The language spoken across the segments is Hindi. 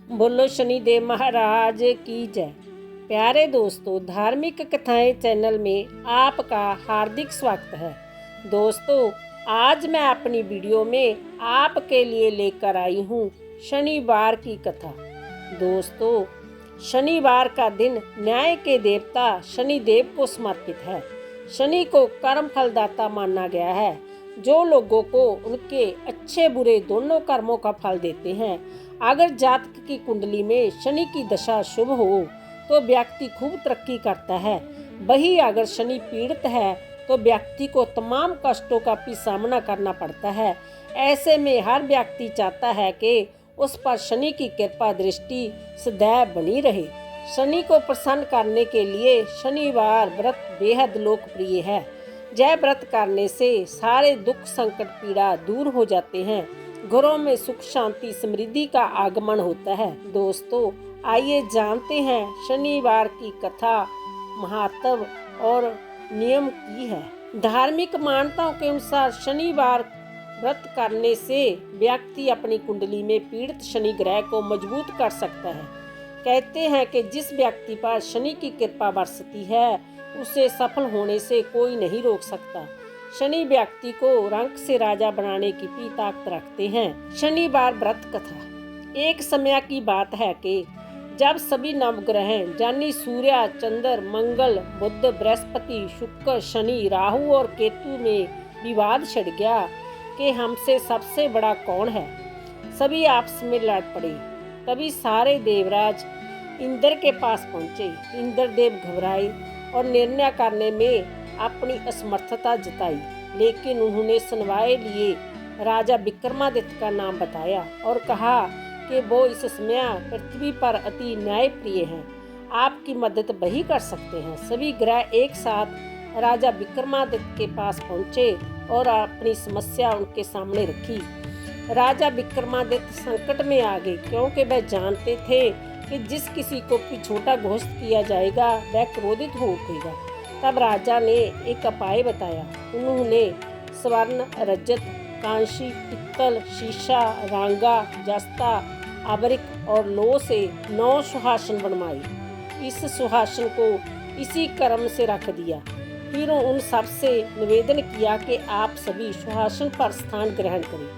बोलो शनिदेव महाराज की जय। प्यारे दोस्तों, धार्मिक कथाएं चैनल में आपका हार्दिक स्वागत है। दोस्तों, आज मैं अपनी वीडियो में आपके लिए लेकर आई हूँ शनिवार की कथा। दोस्तों, शनिवार का दिन न्याय के देवता शनिदेव को समर्पित है। शनि को कर्म फलदाता माना गया है, जो लोगों को उनके अच्छे बुरे दोनों कर्मों का फल देते हैं। अगर जातक की कुंडली में शनि की दशा शुभ हो तो व्यक्ति खूब तरक्की करता है। वही अगर शनि पीड़ित है तो व्यक्ति को तमाम कष्टों का भी सामना करना पड़ता है। ऐसे में हर व्यक्ति चाहता है कि उस पर शनि की कृपा दृष्टि सदैव बनी रहे। शनि को प्रसन्न करने के लिए शनिवार व्रत बेहद लोकप्रिय है। जय व्रत करने से सारे दुख संकट पीड़ा दूर हो जाते हैं। घरों में सुख शांति समृद्धि का आगमन होता है। दोस्तों, आइए जानते हैं शनिवार की कथा, महत्व और नियम की है। धार्मिक मान्यताओं के अनुसार शनिवार व्रत करने से व्यक्ति अपनी कुंडली में पीड़ित शनि ग्रह को मजबूत कर सकता है। कहते हैं कि जिस व्यक्ति पर शनि की कृपा बरसती है उसे सफल होने से कोई नहीं रोक सकता। शनि व्यक्ति को रंक से राजा बनाने की भी ताकत रखते हैं। शनिवार व्रत कथा। एक समय की बात है कि जब सभी नवग्रह यानी सूर्य, चंद्र, मंगल, बुध, बृहस्पति, शुक्र, शनि, राहु और केतु में विवाद छिड़ गया कि हमसे सबसे बड़ा कौन है। सभी आपस में लड़ पड़े। तभी सारे देवराज इंद्र के पास पहुंचे। इंद्रदेव घबराए और निर्णय करने में अपनी असमर्थता जताई, लेकिन उन्होंने सुनवाई लिए राजा विक्रमादित्य का नाम बताया और कहा कि वो इस समय पृथ्वी पर अति न्यायप्रिय हैं। आपकी मदद वही कर सकते हैं। सभी ग्रह एक साथ राजा विक्रमादित्य के पास पहुंचे और अपनी समस्या उनके सामने रखी। राजा विक्रमादित्य संकट में आ गए, क्योंकि वह जानते थे कि जिस किसी को भी छोटा घोषित किया जाएगा वह क्रोधित हो उठेगा। तब राजा ने एक उपाय बताया। उन्होंने स्वर्ण, रजत, कांसी, पित्तल, शीशा, रांगा, जस्ता, आबरिक और लौह से 9 सुहासन बनवाए। इस सुहासन को इसी क्रम से रख दिया। फिर उन सब से निवेदन किया कि आप सभी सुहासन पर स्थान ग्रहण करें।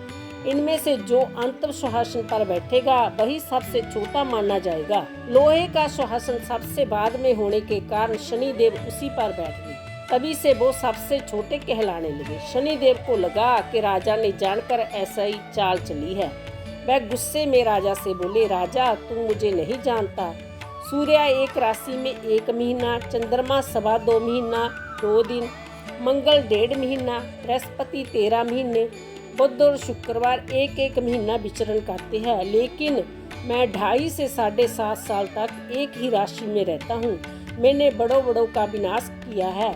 इनमें से जो अंतिम सुहासन पर बैठेगा वही सबसे छोटा माना जाएगा। लोहे का सुहासन सबसे बाद में होने के कारण शनिदेव उसी पर बैठ गए। तभी से वो सबसे छोटे कहलाने लगे। शनिदेव को लगा कि राजा ने जानकर ऐसा ही चाल चली है। वह गुस्से में राजा से बोले, राजा तुम मुझे नहीं जानता। सूर्य एक राशि में 1 महीना, चंद्रमा 2.25 महीना 2 दिन, मंगल 1.5 महीना, बृहस्पति 13 महीने, बुध और शुक्रवार 1-1 महीना विचरण करते हैं। लेकिन मैं 2.5 से 7.5 साल तक एक ही राशि में रहता हूँ। मैंने बड़ों का विनाश किया है।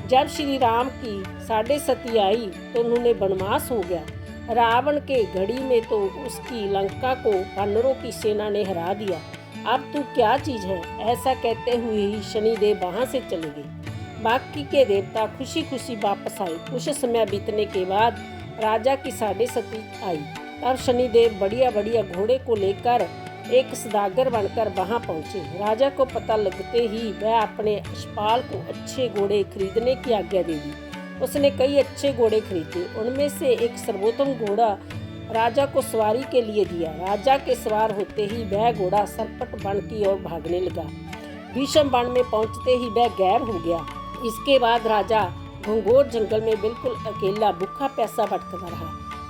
जब श्री राम की 7.5 आई तो उन्होंने वनवास हो गया। रावण के घड़ी में तो उसकी लंका को वानरों की सेना ने हरा दिया। अब तू क्या चीज है। ऐसा कहते हुए ही शनिदेव वहाँ से चले गए। बाकी के देवता खुशी खुशी वापस आए। कुछ समय बीतने के बाद राजा की 7.5 आई। तब शनिदेव बढ़िया घोड़े को लेकर एक सौदागर बनकर वहां पहुंचे। राजा को पता लगते ही वह अपने अश्वपाल को अच्छे घोड़े खरीदने की आज्ञा दे दी। उसने कई अच्छे घोड़े खरीदे। उनमें से एक सर्वोत्तम घोड़ा राजा को सवारी के लिए दिया। राजा के सवार होते ही वह घोड़ा सरपट वन की ओर भागने लगा। भीषम वन में पहुंचते ही वह गायब हो गया। इसके बाद राजा घंघोर जंगल में बिल्कुल अकेला भूखा प्यासा भटकता रहा।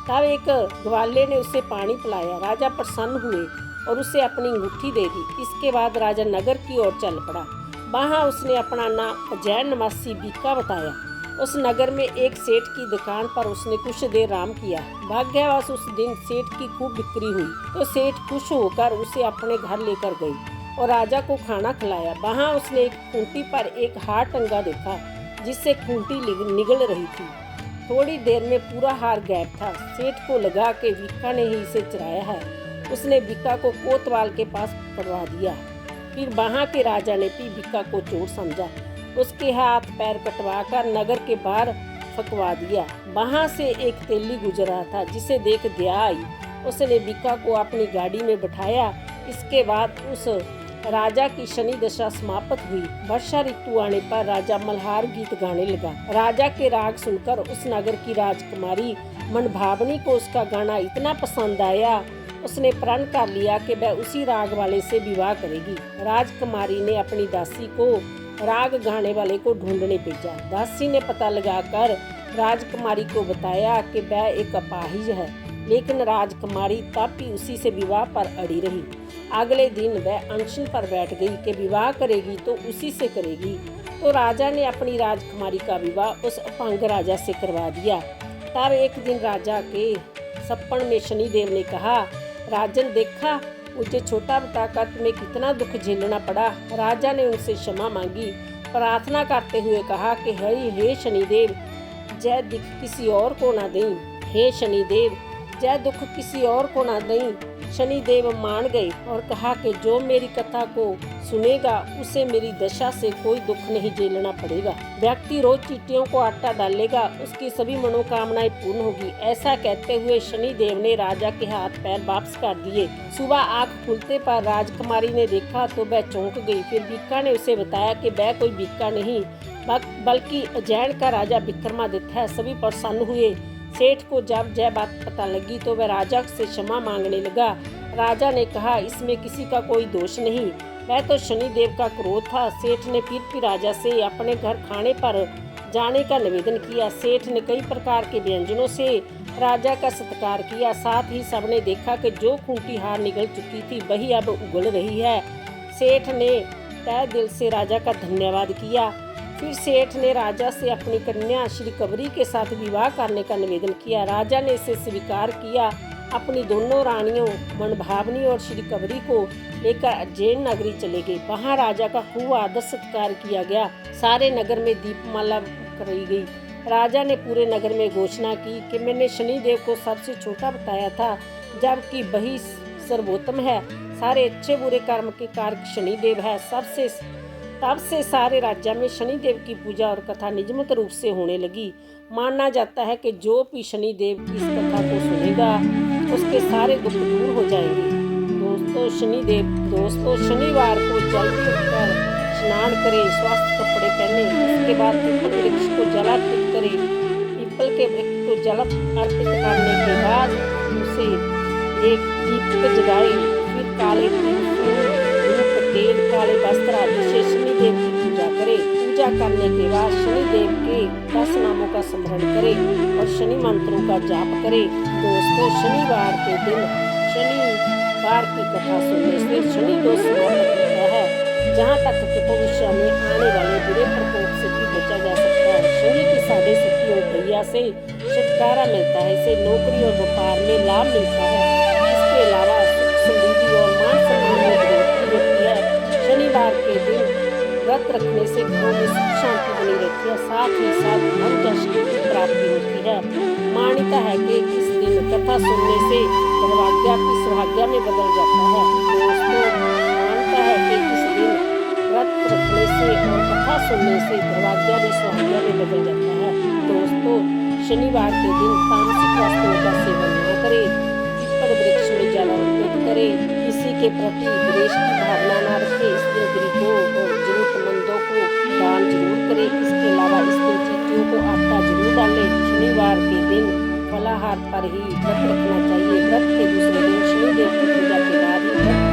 तब एक ग्वाले ने उसे पानी पिलाया। राजा प्रसन्न हुए और उसे अपनी अंगूठी दे दी। इसके बाद राजा नगर की ओर चल पड़ा। वहाँ उसने अपना नाम उज्जैन निवासी बीका बताया। उस नगर में एक सेठ की दुकान पर उसने कुछ देर आराम किया। भाग्यवश उस दिन सेठ की खूब बिक्री हुई तो सेठ खुश होकर उसे अपने घर लेकर गई और राजा को खाना खिलाया। वहाँ उसने एक खूंटी पर एक हार टंगा देखा जिससे खूंटी निगल रही थी। थोड़ी देर में पूरा हार गायब था। सेठ को लगा कि बीका ने ही इसे चुराया है। उसने बीका को कोतवाल के पास पकड़वा दिया। फिर वहाँ के राजा ने भी बीका को चोर समझा। उसके हाथ पैर कटवाकर नगर के बाहर फकवा दिया। वहाँ से एक तेली गुजर रहा था, जिसे देख दया आई। उसने बीका को अपनी गाड़ी में बिठाया इसके बाद उस राजा की शनि दशा समाप्त हुई। वर्षा ऋतु आने पर राजा मल्हार गीत गाने लगा। राजा के राग सुनकर उस नगर की राजकुमारी मनभावनी को उसका गाना इतना पसंद आया, उसने प्रण कर लिया कि वह उसी राग वाले से विवाह करेगी। राजकुमारी ने अपनी दासी को राग गाने वाले को ढूंढने भेजा। दासी ने पता लगाकर राजकुमारी को बताया कि वह एक अपाहिज है, लेकिन राजकुमारी तब भी उसी से विवाह पर अड़ी रही। अगले दिन वह अनशन पर बैठ गई कि विवाह करेगी तो उसी से करेगी। तो राजा ने अपनी राजकुमारी का विवाह उस अपंग राजा से करवा दिया। तब एक दिन राजा के सपन में शनिदेव ने कहा, राजन देखा, मुझे छोटा बताकर तुम्हें कितना दुख झेलना पड़ा। राजा ने उनसे क्षमा मांगी, प्रार्थना करते हुए कहा कि हे शनिदेव, जय दुख किसी और को ना दें। हे शनिदेव, जय दुख किसी और को ना दें। शनिदेव मान गए और कहा कि जो मेरी कथा को सुनेगा उसे मेरी दशा से कोई दुख नहीं झेलना पड़ेगा। व्यक्ति रोज चींटियों को आटा डालेगा, उसकी सभी मनोकामनाएं पूर्ण होगी। ऐसा कहते हुए शनिदेव ने राजा के हाथ पैर वापस कर दिए। सुबह आँख खुलते पर राजकुमारी ने देखा तो वह चौंक गई। फिर बीका ने उसे बताया कि वह कोई बीका नहीं बल्कि उज्जैन का राजा विक्रमादित्य है। सभी प्रसन्न हुए। सेठ को जब यह बात पता लगी तो वह राजा से क्षमा मांगने लगा। राजा ने कहा, इसमें किसी का कोई दोष नहीं, वह तो शनिदेव का क्रोध था। सेठ ने फिर भी राजा से अपने घर खाने पर जाने का निवेदन किया। सेठ ने कई प्रकार के व्यंजनों से राजा का सत्कार किया। साथ ही सबने देखा कि जो खूंटी हार निकल चुकी थी वही अब उगल रही है। सेठ ने तहे दिल से राजा का धन्यवाद किया। फिर सेठ ने राजा से अपनी कन्या श्री कबरी के साथ विवाह करने का निवेदन किया। राजा ने इसे स्वीकार किया। अपनी दोनों रानियों मनभावनी और श्री कबरी को लेकर उज्जैन नगरी चले गए। वहां राजा का खूब आदर सत्कार किया गया। सारे नगर में दीपमाला कराई गई। राजा ने पूरे नगर में घोषणा की कि मैंने शनिदेव को सबसे छोटा बताया था, जबकि वही सर्वोत्तम है। सारे अच्छे बुरे कर्म के कारक शनिदेव है। तब से सारे राज्य में शनिदेव की पूजा और कथा नियमित रूप से होने लगी। माना जाता है कि जो भी शनिदेव की इस कथा को सुनेगा उसके सारे दुख दूर हो जाएंगे। दोस्तों शनिवार को जल्दी उठकर स्नान करें, स्वास्थ्य कपड़े पहने, उसके बाद पीपल वृक्ष को जल अर्पित करें। पीपल के वृक्ष को जल अर्पित करने के बाद उसे एक दीप जगाए। फिर काले तेल, काले वस्त्र आदि से शनिदेव की पूजा करें। पूजा करने के बाद शनिदेव के 10 नामों का स्मरण करें और शनि मंत्रों का जाप करें। दोस्तों शनिवार के दिन शनिवार की कथा सुनने से शनि दोष समाप्त होता है। जहाँ तक कि भविष्य में आने वाले बुरे प्रकोप से भी बचा जा सकता है। शनि की 7.5 और भैया से छुटकारा मिलता है। इसे नौकरी और व्यापार में लाभ मिलता है। इसके अलावा सुख समृद्धि और मान सम्मान में बढ़ोतरी होती है। शनिवार के दिन व्रत रखने से घरों में सुख शांति बनी रहती है। साथ ही साथ धन यश की प्राप्ति होती है। मान्यता है कि इस दिन कथा सुनने से दुर्भाग्य की सौभाग्य में बदल जाता है। दोस्तों मान्यता है कि इस दिन व्रत रखने से और कथा सुनने से दुर्भाग्य भी सौभाग्य में बदल जाता है। दोस्तों शनिवार के दिन तामसिक वस्तुओं का सेवन न करें। पीपल वृक्ष में जल अर्पित करें। किसी के प्रति द्वेष की भावना न रखें। इस दिन गरीबों और जरूरतमंदों को दान जरूर करें। इसके अलावा इस दिन चींटियों को आटा जरूर डालें। शनिवार के दिन फलाहार पर ही व्रत रखना चाहिए। व्रत के दूसरे दिन शनिदेव की पूजा के बाद ही व्रत